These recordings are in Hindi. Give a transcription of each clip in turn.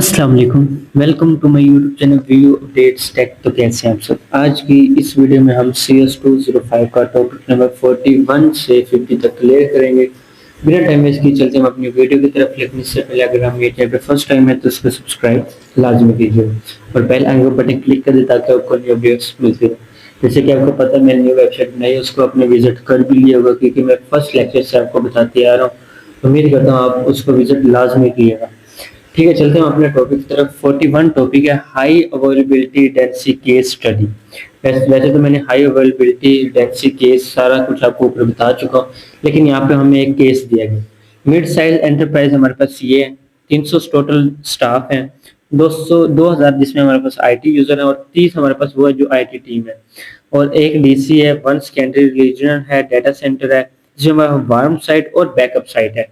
अस्सलाम वालेकुम। Welcome to my YouTube channel view updates tech. तो कैसे हैं आप सब। आज की इस वीडियो में हम CS205 का टॉपिक नंबर 41 से 50 तक क्लियर करेंगे। बिना टाइम वेस्ट किए चलते हम अपनी वीडियो की तरफ। लेकिन इससे पहले अगर हम ये चैनल फर्स्ट टाइम है तो इसको सब्सक्राइब लाजमी कीजिए और बेल आइकन बटन क्लिक कर दें ताकि आपको न्यू अपडेट्स मिलती रहे। जैसे कि आपको पता है मैंने न्यू वेबसाइट बनाई है, उसको आपने विजिट कर भी लिया होगा क्योंकि मैं फर्स्ट लेक्चर से आपको बताते आ रहा हूँ। उम्मीद करता हूँ आप उसको विजिट लाजमी कीजिएगा। ठीक है, चलते हैं अपने टॉपिक की तरफ। 41 टॉपिक है high availability density case study. वैसे तो मैंने हाई अवेलेबिलिटी डेंसिटी केस सारा कुछ आपको ऊपर बता चुका हूँ, लेकिन यहाँ पे हमें एक केस दिया गया। मिड साइज एंटरप्राइज हमारे पास ये है, 300 टोटल स्टाफ है, 2000 जिसमें हमारे पास आईटी यूजर है और 30 हमारे पास वो है जो आईटी टीम है, और एक डीसी है, 1 सेकेंडरी रीजनल है, डाटा सेंटर है जिसमें हमारा वार्म साइट और बैकअप साइट है,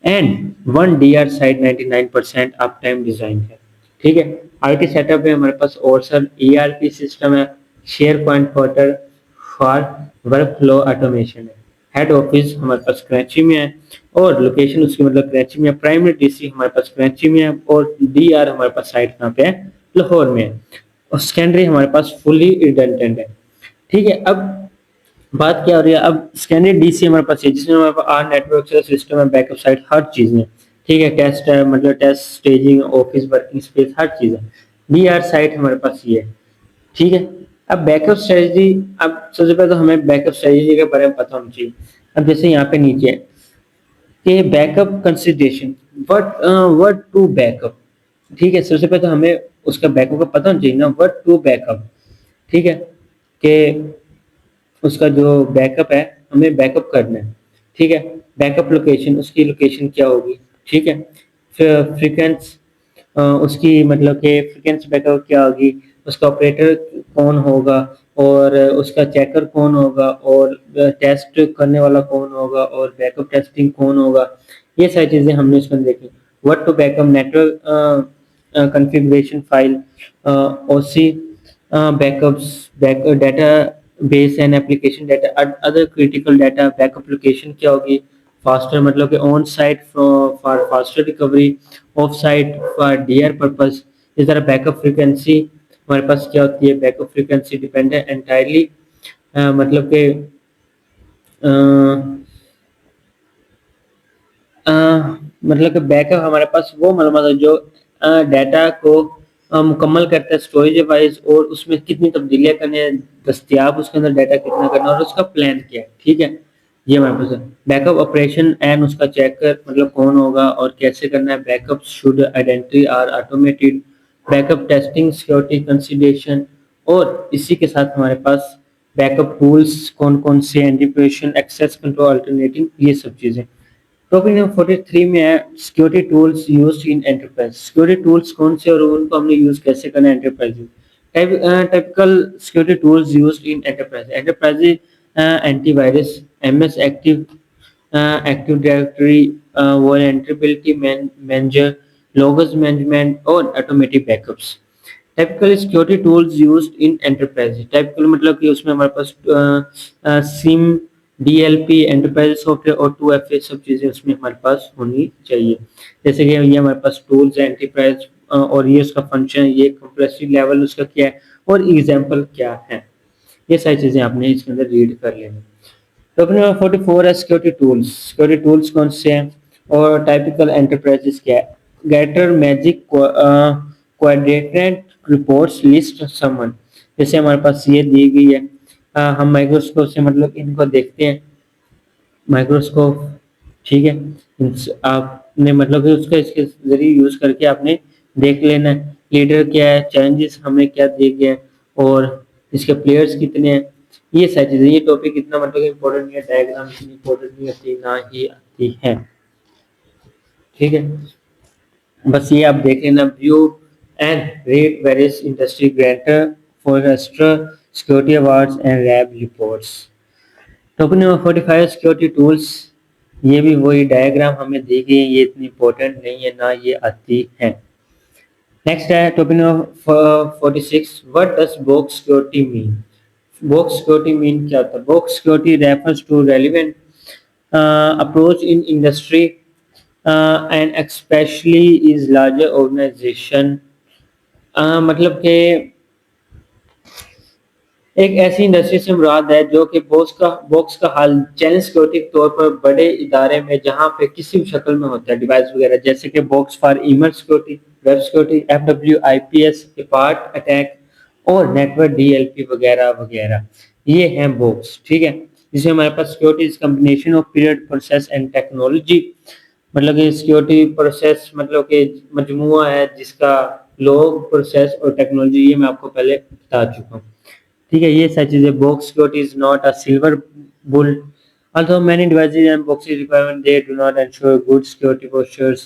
and 1 DR site 99% uptime design है। ठीक है, आईटी सेटअप है हमारे पास और सर ईआरपी सिस्टम है, SharePoint portal for workflow automation है। हेड ऑफिस हमारे पास कराची में है और लोकेशन उसकी मतलब कराची में है। प्राइमरी डीसी हमारे पास कराची में है और डीआर हमारे पास साइट कहाँ पे है, लाहौर में है। और सेकेंडरी हमारे पास फुली रिडंडेंट है। ठीक है, अब बात क्या हो रही है। अब स्कैनर डीसी हमारे पास है जिसमें हमारे पास आर नेटवर्क सिस्टम है, बैकअप साइट हर चीज है। ठीक है, टेस्ट है मतलब test staging office working space हर चीज है। डीआर साइट हमारे पास ये है। ठीक है, अब बैकअप स्ट्रेटजी। अब सबसे पहले तो हमें बैकअप स्ट्रेटजी के बारे में पता होना चाहिए। अब जैसे यहाँ पे नीचे है कि backup consideration, what to backup. ठीक है, सबसे पहले तो हमें उसका बैकअप का पता होना चाहिए ना, व्हाट टू बैकअप। ठीक है, कि उसका जो बैकअप है हमें बैकअप करना है। ठीक है, बैकअप लोकेशन, उसकी लोकेशन क्या होगी। ठीक है, फिर फ्रीक्वेंस, उसकी मतलब कि फ्रीक्वेंसी बैकअप क्या होगी, उसका ऑपरेटर कौन होगा और उसका चेकर कौन होगा और टेस्ट करने वाला कौन होगा और बैकअप टेस्टिंग कौन होगा। ये सारी चीजें हमने इसमें देखी। What to backup, network configuration file, OC backups, back database and application data, other critical data. Backup location क्या होगी, फास्टर मतलब कि on site for faster recovery, off site for DR purpose. इस तरह बैकअप फ्रीक्वेंसी हमारे पास क्या होती है, बैकअप फ्रीक्वेंसी डिपेंड है एंटायरली मतलब कि अ, मतलब कि बैकअप हमारे पास वो मालूमात है जो डाटा को मुकम्मल करता है स्टोरेज वाइज, और उसमें कितनी तब्दीलियां करनी है, दस्तियाब उसके अंदर डाटा कितना करना है और उसका प्लान क्या है। ठीक है, ये हमारे पास है। बैकअप ऑपरेशन एंड उसका चेकर मतलब कौन होगा और कैसे करना है। Backup should identity are automated, backup testing security consideration, और इसी के साथ हमारे पास बैकअप टूल्स कौन कौन से, एंटिप्रेशन एक्सेस कंट्रोल अल्टरनेटिव, ये सब चीजें। टॉपिक नंबर 43 में है security tools used in enterprise. Security tools कौन से और उनको हमने यूज कैसे करना है एंटरप्राइज में। Typical security tools used in enterprise. Enterprise antivirus, MS active, active directory, vulnerability manager, logs management और automatic backups. Typical security tools used in enterprise. Typical मतलब कि उसमें हमारे पास सिम, डीएलपी, एंटरप्राइज सॉफ्टवेयर और 2FA सब चीजें उसमें हमारे पास होनी चाहिए। जैसे कि ये हमारे पास टूल्स है एंटरप्राइज, और ये उसका फंक्शन, ये कंप्लेक्सिटी लेवल उसका क्या है और एग्जांपल क्या है। ये सारी चीजें आपने इसके अंदर रीड कर लेनी। टॉपिक नंबर 44 है सिक्योरिटी टूल्स। सिक्योरिटी टूल्स कौन से हैं और टाइपिकल एंटरप्राइजेस क्या है। Gartner, magic, quadrant reports, list, समन। जैसे हमारे पास ये दी गई है, हम माइक्रोस्कोप से मतलब इनको देखते हैं, माइक्रोस्कोप। ठीक है, आपने मतलब कि उसका इसके जरिए यूज करके आपने देख लेना है लीडर क्या है, चैलेंजेस हमें क्या दिए गए हैं और इसके प्लेयर्स कितने हैं। ये सारी चीजें, ये टॉपिक इतना मतलब इम्पोर्टेंट नहीं है, डायग्राम इतनी इम्पोर्टेंट नहीं होती ना ही आती है। ठीक है, बस ये आप देख लेना। View and rate various industry greater forrester security awards and lab reports. Topic number 45 security tools. ये भी वही डायग्राम हमें दी गई है, ये इतनी इंपॉर्टेंट नहीं है ना ये आती है। नेक्स्ट है topic number 46, what does box security mean. Box security mean क्या होता है। Box security refers to relevant approach in industry and especially is larger organisation, मतलब कि एक ऐसी इंडस्ट्री से मुराद है जो कि बॉक्स का हल चैनल सिक्योरिटी के तौर पर बड़े इदारे में जहां पे किसी भी शक्ल में होता है डिवाइस वगैरह, जैसे कि box for email security, web security, FWIPS, part attack और नेटवर्क DLP वगैरह वगैरह, ये हैं बॉक्स। ठीक है, जिसमें हमारे पास security is combination of period, process and technology, मतलब कि सिक्योरिटी प्रोसेस मतलब कि मजमुआ है जिसका लॉग, प्रोसेस और टेक्नोलॉजी, ये मैं आपको पहले बता चुका हूँ। ठीक है, ये सारी चीजें। Box security is not a silver bull, although many devices and boxes requirement they do not ensure good security postures।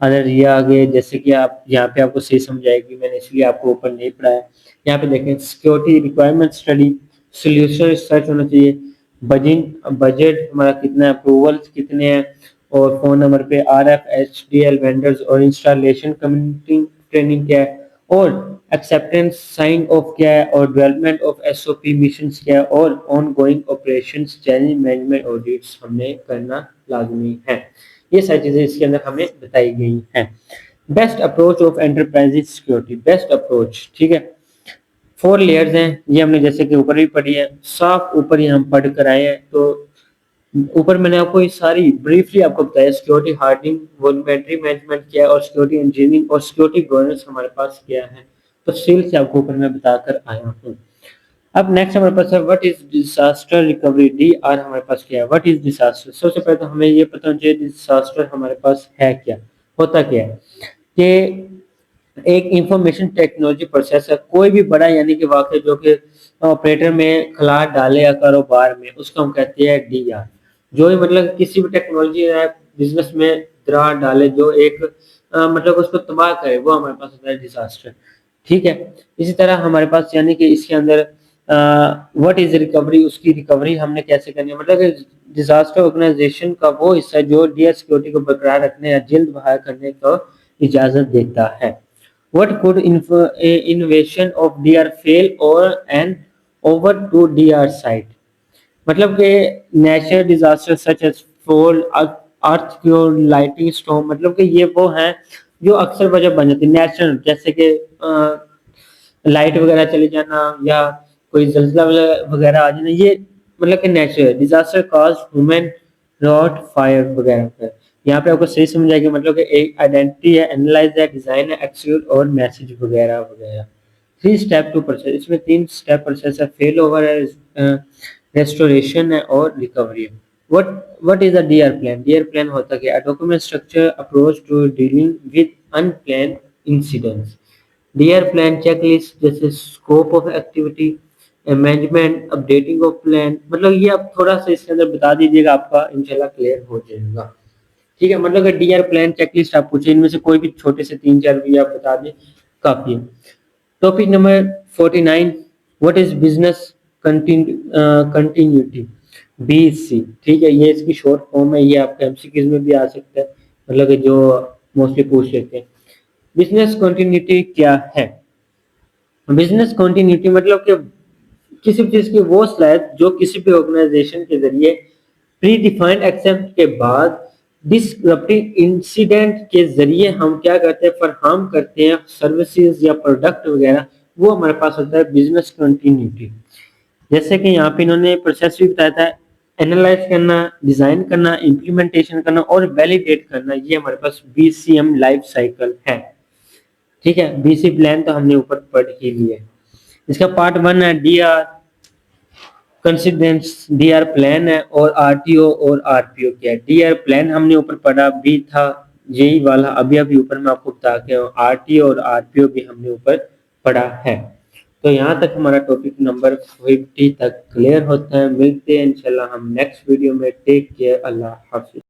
अगर ये आगे जैसे कि आप यहाँ पे आपको सही समझ आएगी, मैंने इसलिए आपको ऊपर नहीं पढ़ाया। यहाँ पे देखें, security requirement study, solution research होना चाहिए, बजट बजट हमारा कितना है, अप्रूवल्स कितने हैं, और फोन नंबर पे RF HDL वेंडर्स और इंस्टॉलेशन कम्युनिटी ट्रेनिंग क्या है, और एक्सेप्टेंस साइन ऑफ क्या है, और डेवलपमेंट ऑफ SOP मिशंस क्या है, और on going operations challenge management audits हमने करना लाजमी है। ये सारी चीजें इसके अंदर हमें बताई गई हैं। Best approach of enterprise security, best approach. ठीक है, 4 लेयर्स हैं, ये हमने जैसे कि ऊपर भी पढ़ी है, साफ ऊपर ही हम पढ़ कर आए हैं। तो ऊपर मैंने आपको ये सारी ब्रीफली आपको बताया, सिक्योरिटी हार्डनिंग, वल्नरेबिलिटी मैनेजमेंट क्या है, और सिक्योरिटी इंजीनियरिंग और सिक्योरिटी गवर्नेंस हमारे पास क्या है। तो सील से आपको ऊपर मैं बताकर आया हूँ। अब नेक्स्ट हमारे पास है what is disaster recovery, DR हमारे पास क्या है, व्हाट इज डिजास्टर। सबसे पहले तो हमें ये पता होना चाहिए डिजास्टर हमारे पास है क्या, होता क्या है। कि एक इंफॉर्मेशन टेक्नोलॉजी प्रोसेस है, कोई भी बड़ा यानी कि वाकई जो कि ऑपरेटर में खला डाले या कारोबार में, उसको हम कहते हैं DR। जो भी मतलब किसी भी टेक्नोलॉजी या बिजनेस में दरार डाले, जो एक मतलब उसको तबाह करे, वो हमारे पास होता है डिजास्टर। ठीक है, इसी तरह हमारे पास यानी कि इसके अंदर व्हाट इज रिकवरी, उसकी रिकवरी हमने कैसे करनी है, मतलब डिजास्टर ऑर्गेनाइजेशन का वो हिस्सा जो DR सिक्योरिटी को बरकरार रखने या जल्द बहाल करने को इजाजत देता है। What could innovation of DR fail or and over to DR site, मतलब कि natural disaster such as flood, earthquake, lightning storm, मतलब कि ये वो हैं जो अक्सर वजह बन जाती है नेचुरल, जैसे कि लाइट वगैरह चले जाना या कोई जल्जला वगैरह आ जाना, ये मतलब कि natural disaster cause human riot fire वगैरह। यहाँ पे आपको सही समझ आएगी, मतलब कि एक आइडेंटिटी है, एनालाइज है, डिजाइन है, एक्सिक्यूट और मैसेज वगैरह वगैरह। 3 स्टेप टू प्रोसेस, इसमें 3 स्टेप प्रोसेस है, फेल ओवर है, रेस्टोरेशन है और रिकवरी है। What is a DR plan, DR plan होता क्या है, document structure approach to dealing with unplanned incidents. DR plan checklist, जैसे scope of activity, management, updating of plan, मतलब ये आप थोड़ा सा इसके अंदर बता दीजिएगा, आपका इंशाल्लाह क्लियर हो जाएगा। ठीक है, मतलब कि DR प्लान चेकलिस्ट आप पूछे, इनमें से कोई भी छोटे से 3-4 भी आप बता दें काफी है। Topic number 49, what is business continuity, BC। ठीक है, ये इसकी शॉर्ट फॉर्म है, ये आपके MCQs में भी आ सकता है, मतलब कि जो मोस्टली पूछ लेते हैं। बिजनेस कंटिन्यूटी क्या है, बिजनेस कंटिन्यूटी मतलब कि किसी भी चीज की वो सलाहियत जो किसी भी ऑर्गेनाइजेशन के जरिए प्री डिफाइंड एक्सेप्ट के बाद डिसरप्टिव इंसिडेंट के जरिए हम क्या करते हैं, फरहम करते हैं सर्विसेज या प्रोडक्ट वगैरह, वो हमारे पास होता है बिजनेस कंटिन्यूटी। जैसे कि यहाँ पे इन्होंने प्रोसेस भी बताया था, एनालाइज करना, डिजाइन करना, इम्प्लीमेंटेशन करना और वैलिडेट करना, ये हमारे पास BCM लाइफ साइकिल है। ठीक है, BC प्लान तो हमने ऊपर पढ़ ही लिया है। इसका पार्ट 1 है DR कंसिडेंस, DR प्लान है, और RTO और RPO क्या है। DR प्लान हमने ऊपर पढ़ा भी था, यही वाला अभी अभी ऊपर मैं आपको बता के RTO और RPO भी हमने ऊपर पढ़ा है। तो यहाँ तक हमारा टॉपिक नंबर 50 तक क्लियर होता है। मिलते हैं इंशाल्लाह हम नेक्स्ट वीडियो में। टेक केयर, अल्लाह हाफिज।